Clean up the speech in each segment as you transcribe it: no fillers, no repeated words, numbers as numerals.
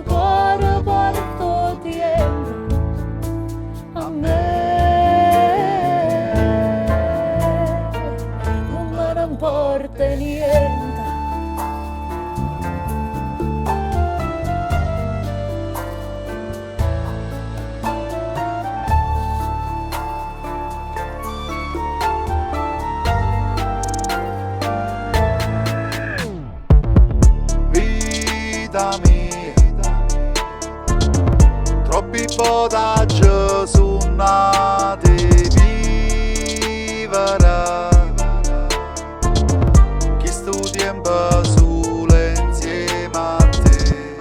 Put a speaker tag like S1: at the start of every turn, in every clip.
S1: cuore porto tempo a me, non me ne importa niente.
S2: Vita mia, troppi potaggi sono nati vivere, chi sto tempo solo insieme a te,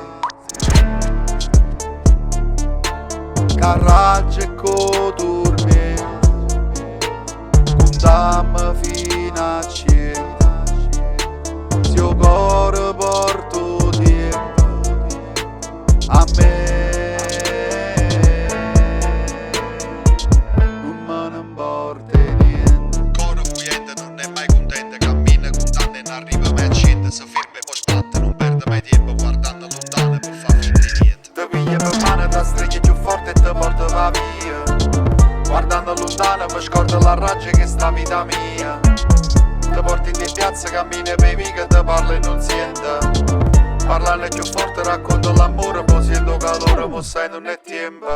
S2: coraggio e dormi, contammo fino a cielo, se il cuore porto tempo a me, non me ne importa niente.
S3: Cuore fuyente non è mai contento, cammina con danni e non arriva mai a cento. Se ferma e poi sbatte, non perde mai tempo guardando lontano per far finta di niente.
S2: Ti piglia per mano, ti stringi più forte e ti porta va via. Guardando lontano mi scordo la raggio che sta vita mia. Ti porti in piazza, cammini per i che ti parla e non sente. Parlando più forte racconto l'amore, poi sento calore, ma sai non è tempo.